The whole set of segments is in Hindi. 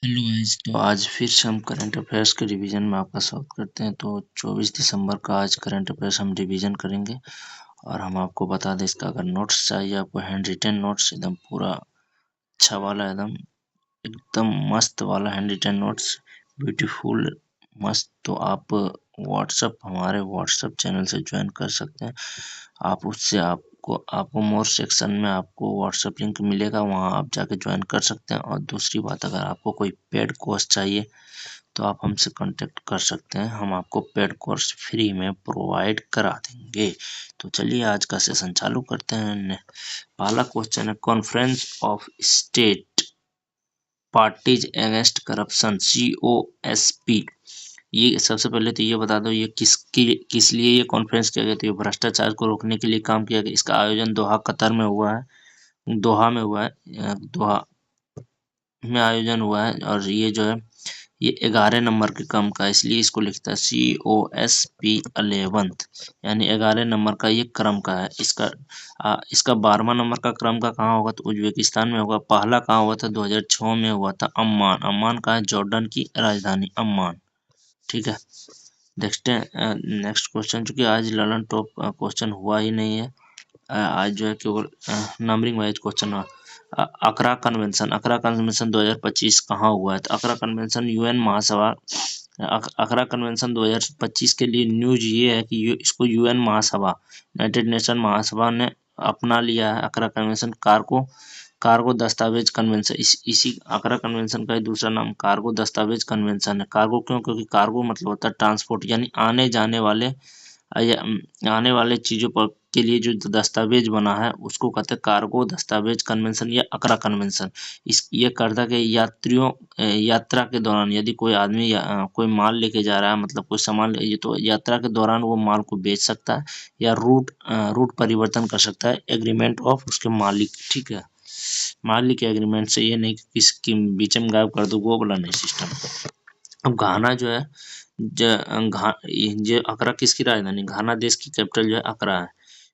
हेलो गाइस, तो आज फिर से हम करंट अफेयर्स के रिवीजन में आपका स्वागत करते हैं। तो 24 दिसंबर का आज करंट अफेयर्स हम रिवीजन करेंगे और हम आपको बता दें, इसका अगर नोट्स चाहिए आपको, हैंड रिटन नोट्स एकदम पूरा अच्छा वाला, एकदम एकदम मस्त वाला हैंड रिटन नोट्स, ब्यूटीफुल मस्त, तो आप व्हाट्सअप हमारे व्हाट्सअप चैनल से ज्वाइन कर सकते हैं। आप उससे आपको मोर सेक्शन में आपको व्हाट्सएप लिंक मिलेगा, वहाँ आप जाके ज्वाइन कर सकते हैं। और दूसरी बात, अगर आपको कोई पेड कोर्स चाहिए तो आप हमसे कांटेक्ट कर सकते हैं, हम आपको पेड कोर्स फ्री में प्रोवाइड करा देंगे। तो चलिए आज का सेशन चालू करते हैं। पहला क्वेश्चन है, conference of state parties against corruption, COSP। ये सबसे पहले तो ये बता दो, ये किस लिए ये कॉन्फ्रेंस किया गया? तो ये भ्रष्टाचार को रोकने के लिए काम किया गया। इसका आयोजन दोहा कतर में हुआ है, दोहा में हुआ है, दोहा में आयोजन हुआ है। और ये जो है ये 11 नंबर के क्रम का, इसलिए इसको लिखता है COSP 11th, यानी 11 नंबर का ये क्रम का है। इसका 12वां नंबर का क्रम का कहाँ होगा? तो उज्बेकिस्तान में होगा। पहला कहाँ हुआ था? 2006 में हुआ था अम्मान। अम्मान का है जॉर्डन की राजधानी अम्मान। ठीक है, देखते हैं नेक्स्ट क्वेश्चन। चूंकि आज ललन टॉप क्वेश्चन हुआ ही नहीं है, आज जो है केवल नंबरिंग वाइज क्वेश्चन हुआ। अकरा कन्वेंशन, अकरा कन्वेंशन 2025 कहाँ हुआ है? तो अकरा कन्वेंशन यूएन महासभा, अकरा कन्वेंशन 2025 के लिए न्यूज ये है कि इसको यूएन महासभा, यूनाइटेड नेशन महासभा ने अपना लिया है। अकरा कन्वेंशन कार्गो दस्तावेज कन्वेंशन, इसी अकरा कन्वेंशन का ही दूसरा नाम कार्गो दस्तावेज कन्वेंशन है। कार्गो क्यों? क्योंकि कार्गो मतलब होता है ट्रांसपोर्ट, यानी आने वाले चीजों पर के लिए जो दस्तावेज बना है उसको कहते हैं कार्गो दस्तावेज कन्वेंशन या अकरा कन्वेंशन। ये करता है कि यात्रा के दौरान यदि कोई आदमी कोई माल लेके जा रहा है, मतलब कोई सामान ये, तो यात्रा के दौरान वो माल को बेच सकता है या रूट परिवर्तन कर सकता है, एग्रीमेंट ऑफ उसके मालिक। ठीक है, मालिक के एग्रीमेंट से, ये नहीं कि किसकी बीच में गायब कर दो, वो वाला नहीं सिस्टम। अब घाना जो है, ये अकरा किसकी राजधानी? घाना देश की कैपिटल जो है अकरा है।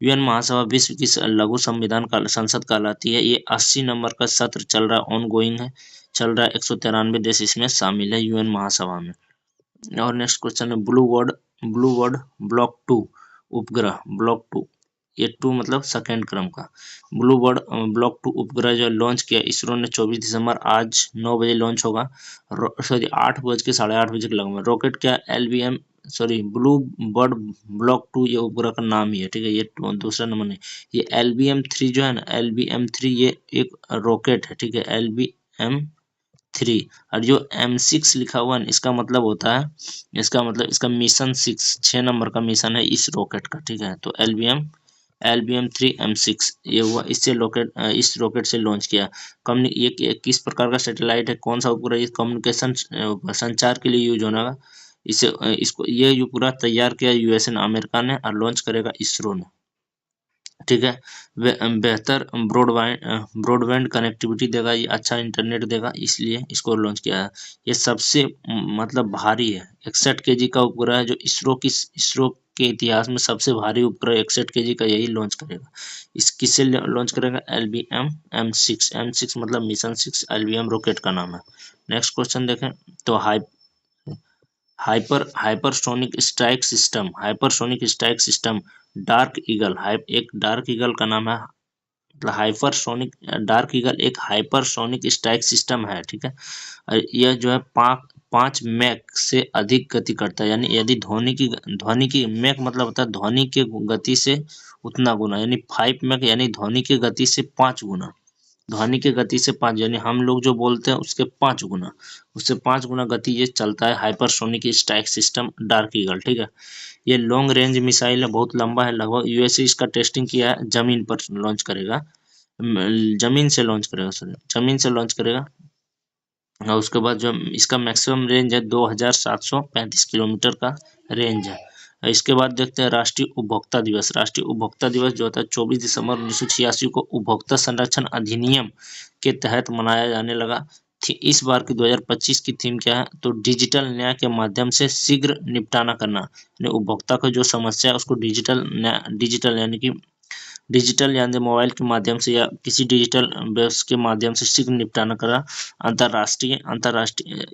यूएन महासभा विश्व की लघु संविधान का संसद कहलाती है। ये 80 नंबर का सत्र चल रहा है, ऑन गोइंग है, चल रहा है। 193 देश इसमें शामिल है यूएन महासभा में। और नेक्स्ट क्वेश्चन है, ब्लू वर्ड ब्लॉक 2 उपग्रह, ब्लॉक 2, ये 2 मतलब सेकेंड क्रम का। ब्लू बर्ड ब्लॉक 2 उपग्रह जो लॉन्च किया इसरो ने 24 दिसंबर, आज 9 बजे लॉन्च होगा। सॉरी 8:08 के लगभग। रॉकेट क्या? LBM, sorry blue bird block 2 ये उपग्रह का नाम ही है। ठीक है, ये दूसरा नंबर नहीं। ये LBM-3 जो है ना, LBM-3 ये एक रॉकेट है। ठीक है, LBM-3। और जो M6 लिखा हुआ है, इसका मतलब होता है, इसका मिशन 6 नंबर का मिशन है इस रॉकेट का। ठीक है, तो LBM-3 M6 ये हुआ, इस रॉकेट से लॉन्च किया। ये किस प्रकार का सैटेलाइट है? कौन सा उपग्रह? ये कम्युनिकेशन संचार के लिए यूज होगा। इसको ये पूरा तैयार किया यूएस ने, अमेरिका ने, और लॉन्च करेगा इसरो ने। ठीक है, बेहतर ब्रॉडबैंड कनेक्टिविटी देगा, ये अच्छा इंटरनेट देगा, इसलिए इसको लॉन्च किया है। ये सबसे मतलब भारी है, 61 केजी का उपग्रह है, जो इसरो के इतिहास में सबसे भारी उपग्रह 61 केजी का यही लॉन्च करेगा। इस किससे लॉन्च करेगा? LBM-M6 मतलब मिशन 6, LBM रॉकेट का नाम है। नेक्स्ट क्वेश्चन देखें तो hypersonic strike system dark eagle, एक डार्क ईगल का नाम है, मतलब हाइपरसोनिक डार्क ईगल एक हाइपरसोनिक स्ट्राइक सिस्टम है। ठीक है, और यह जो है 5 मैक से अधिक गति करता है, यानी यदि ध्वनि की मैक मतलब होता है ध्वनि के गति से उतना गुना, यानी 5 मैक यानी ध्वनि की गति से 5 गुना, ध्वनि की गति से 5, यानी हम लोग जो बोलते हैं उसके 5 गुना, उससे 5 गुना गति ये चलता है hypersonic strike system dark eagle. ठीक है, ये लॉन्ग रेंज मिसाइल है, बहुत लंबा है, लगभग यूएसए इसका टेस्टिंग किया है, जमीन पर लॉन्च करेगा, जमीन से लॉन्च करेगा, सॉरी जमीन से लॉन्च करेगा। और उसके बाद जो इसका मैक्सिमम रेंज है 2735 किलोमीटर का रेंज है। इसके बाद देखते हैं राष्ट्रीय उपभोक्ता दिवस। राष्ट्रीय उपभोक्ता दिवस जो होता है 24 दिसंबर 1986 को उपभोक्ता संरक्षण अधिनियम के तहत मनाया जाने लगा। इस बार की 2025 की थीम क्या है? तो डिजिटल न्याय के माध्यम से शीघ्र निपटाना करना, यानी उपभोक्ता को जो समस्या है उसको डिजिटल यानी कि डिजिटल यानी मोबाइल के माध्यम से या किसी डिजिटल बेस के माध्यम से शीघ्र निपटारा करा। अंतर्राष्ट्रीय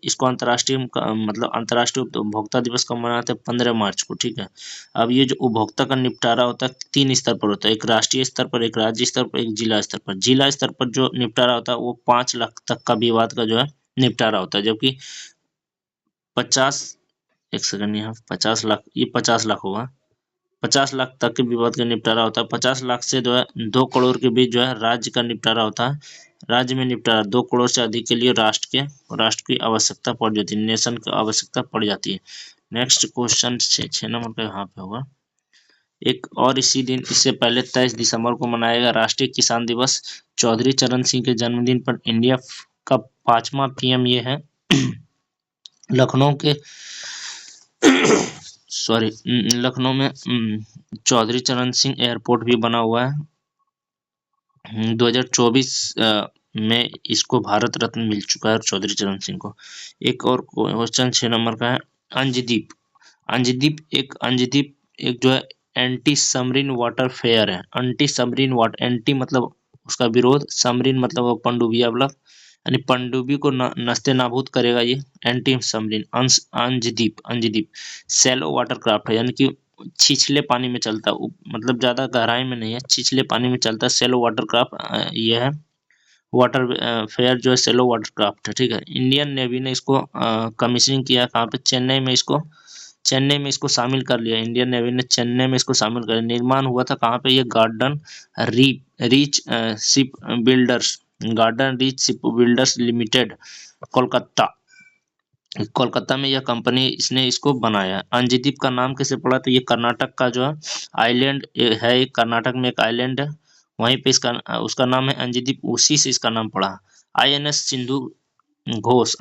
इसको अंतर्राष्ट्रीय मतलब अंतर्राष्ट्रीय उपभोक्ता दिवस कब मनाते हैं? 15 मार्च को। ठीक है। अब ये जो उपभोक्ता का निपटारा होता है 3 स्तर पर होता है, एक राष्ट्रीय स्तर पर, एक राज्य स्तर पर, एक जिला स्तर पर। जिला स्तर पर जो निपटारा होता है वो 5 लाख तक का विवाद का जो है निपटारा होता है, जबकि 50 एक सेकंड, यहाँ 50 लाख, ये 50 लाख होगा, 50 लाख तक के विवाद का निपटारा होता है। 50 लाख से जो है 2 करोड़ के बीच जो है राज्य का निपटारा होता है। राज्य में निपटारा 2 करोड़ से अधिक के लिए राष्ट्र की आवश्यकता पड़ जाती है, नेशन की आवश्यकता पड़ जाती है। नेक्स्ट क्वेश्चन 6 नंबर पे यहाँ पे होगा। एक और इसी दिन, इससे पहले 23 दिसंबर को मनाएगा राष्ट्रीय किसान दिवस। चौधरी चरण सिंह के जन्मदिन पर इंडिया का 5वां पीएम ये है। लखनऊ के सॉरी लखनऊ में चौधरी चरण सिंह एयरपोर्ट भी बना हुआ है। 2024 में इसको भारत रत्न मिल चुका है चौधरी चरण सिंह को। एक और क्वेश्चन 6 नंबर का है। अंजदीप एक जो है एंटी सबमरीन वाटर फेयर है। एंटी सबमरीन वाटर, एंटी मतलब उसका विरोध, सबमरीन मतलब वो पनडुब्बियां वाला, यानी पनडुब्बी को नस्ते नाबूद करेगा ये anti submarine. Anjadip shallow water craft है, यानी कि छिछले पानी में चलता है, मतलब ज्यादा गहराई में नहीं है, छिछले पानी में चलता है। सैलो वाटर क्राफ्ट ये है। वाटर फेयर जो है सैलो वाटर क्राफ्ट है। ठीक है। इंडियन नेवी ने इसको कमीशनिंग किया कहाँ पे? चेन्नई में इसको शामिल कर लिया। इंडियन नेवी ने चेन्नई में इसको शामिल कर लिया। निर्माण हुआ था कहाँ पे? ये garden reach ship builders limited, Kolkata. Kolkata में यह कंपनी, इसने इसको बनाया। अंजदीप का नाम कैसे पड़ा? तो ये कर्नाटक का जो है आइलैंड है, एक कर्नाटक में एक आइलैंड है, वहीं पे इसका उसका नाम है अंजदीप, उसी से इसका नाम पड़ा। आईएनएस सिंधु घोष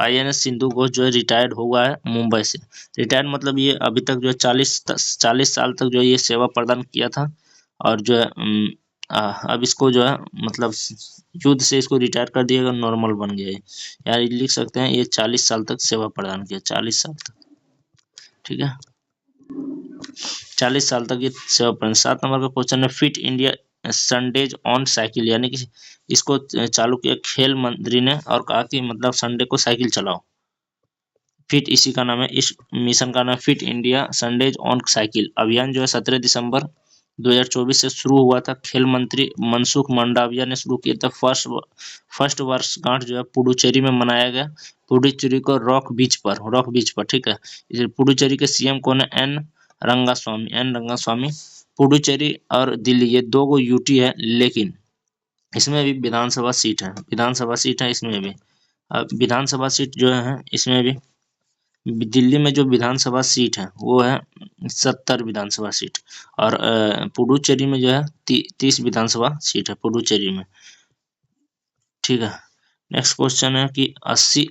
जो है रिटायर्ड हुआ है मुंबई से। रिटायर्ड मतलब ये अभी तक जो है 40 साल तक जो है ये सेवा प्रदान किया था, और जो है अब इसको जो है मतलब युद्ध से इसको रिटायर कर दिया गया, नॉर्मल बन गया है यार। लिख सकते हैं ये 40 साल तक सेवा प्रदान किया, 40 साल तक। ठीक है, 40 साल तक ये सेवा प्रदान। 7 नंबर का क्वेश्चन है। Fit India Sundays on cycle, यानी कि इसको चालू किया खेल मंत्री ने और कहा कि मतलब संडे को साइकिल चलाओ। फिट, इसी का नाम है, इस मिशन का नाम fit India Sundays on cycle. अभियान जो है 17 दिसंबर 2024 से शुरू हुआ था। खेल मंत्री मनसुख मंडाविया ने शुरू किया था। फर्स्ट वर्षगांठ जो है पुडुचेरी में मनाया गया। पुडुचेरी को रॉक बीच पर। ठीक है। इसे पुडुचेरी के सीएम कौन है? एन रंगास्वामी। पुडुचेरी और दिल्ली ये 2 यूटी है, लेकिन इसमें भी विधानसभा सीट है इसमें भी। अब विधानसभा सीट जो है इसमें भी, दिल्ली में जो विधानसभा सीट है वो है 70 विधानसभा सीट, और पुडुचेरी में जो है 30 विधानसभा सीट है पुडुचेरी में। ठीक है। नेक्स्ट क्वेश्चन है कि 80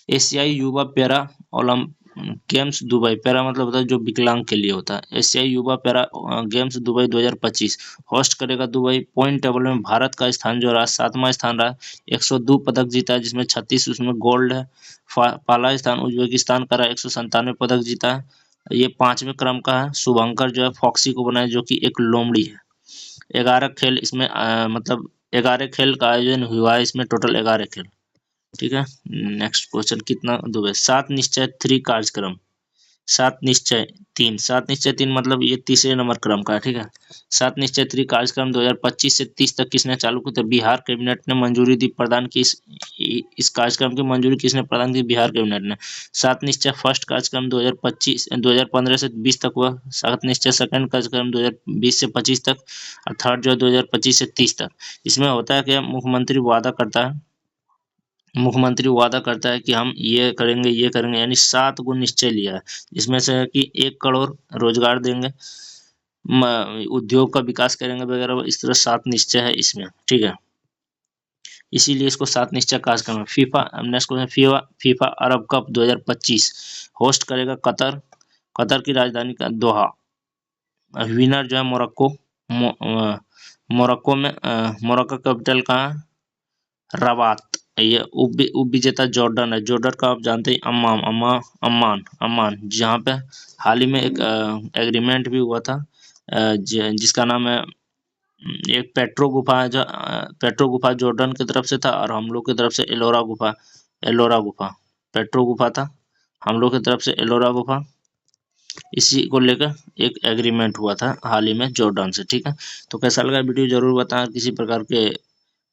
एशियाई युवा पैरा गेम्स दुबई, पैरा मतलब होता है जो विकलांग के लिए होता है। एशियाई युवा पैरा गेम्स दुबई 2025 होस्ट करेगा दुबई। पॉइंट टेबल में भारत का स्थान जो रहा 7वां स्थान रहा। 102 पदक जीता है, जिसमें 36 उसमें गोल्ड है। पहला स्थान उज्बेकिस्तान का रहा, 197 पदक जीता है, ये 5वें क्रम का है। शुभंकर जो है फॉक्सी को बनाया, जो कि एक लोमड़ी है। 11 खेल इसमें मतलब 11 खेल का आयोजन हुआ है इसमें, टोटल 11 खेल। ठीक है। नेक्स्ट क्वेश्चन, कितना दुबई 7 निश्चय 3 कार्यक्रम, 7 निश्चय 3 मतलब ये तीसरे नंबर क्रम का है। ठीक है। 7 निश्चय 3 कार्यक्रम 2025 से 30 तक किसने चालू किया था? बिहार कैबिनेट ने मंजूरी दी, प्रदान की। इस कार्यक्रम की मंजूरी किसने प्रदान की? बिहार कैबिनेट ने। 7 निश्चय फर्स्ट कार्यक्रम 2015 से 20 तक हुआ। 7 निश्चय सेकंड कार्यक्रम 2020 से 25 तक, और थर्ड जो है 2025 से 30 तक। इसमें होता है कि मुख्यमंत्री वादा करता है कि हम ये करेंगे, यानी 7 गो निश्चय लिया है, जिसमें से है कि 1 करोड़ रोजगार देंगे, उद्योग का विकास करेंगे वगैरह, इस तरह 7 निश्चय है इसमें। ठीक है। इसीलिए इसको 7 निश्चय कार्यक्रम है। फीफा अरब कप 2025 होस्ट करेगा कतर की राजधानी का दोहा। विनर जो है मोरक्को कैपिटल कहाँ है? रबात। ये उप विजेता जॉर्डन है। जॉर्डन का आप जानते हैं अम्मान, जहाँ पे हाल ही में एक एग्रीमेंट भी हुआ था जिसका नाम है एक पेट्रो गुफा है, जो पेट्रो गुफा जॉर्डन की तरफ से था और हम लोग की तरफ से एलोरा गुफा पेट्रो गुफा था, हम लोग की तरफ से एलोरा गुफा। इसी को लेकर एक एग्रीमेंट हुआ था हाल ही में जॉर्डन से, ठीक है। तो कैसा लगा वीडियो जरूर बताएं। किसी प्रकार के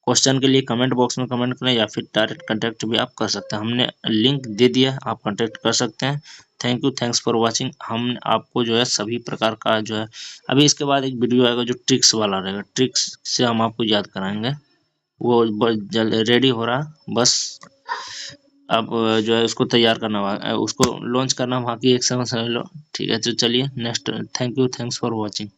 क्वेश्चन के लिए कमेंट बॉक्स में कमेंट करें या फिर डायरेक्ट कांटेक्ट भी आप कर सकते हैं, हमने लिंक दे दिया, आप कांटेक्ट कर सकते हैं। Thank you, thanks for watching. हम आपको जो है सभी प्रकार का जो है, अभी इसके बाद एक वीडियो आएगा जो ट्रिक्स वाला रहेगा, ट्रिक्स से हम आपको याद कराएंगे, वो जल्द रेडी हो रहा, बस अब जो है उसको तैयार करना, उसको लॉन्च करना बाकी एक समय समझ लो, ठीक है। तो चलिए next, thank you, thanks for watching.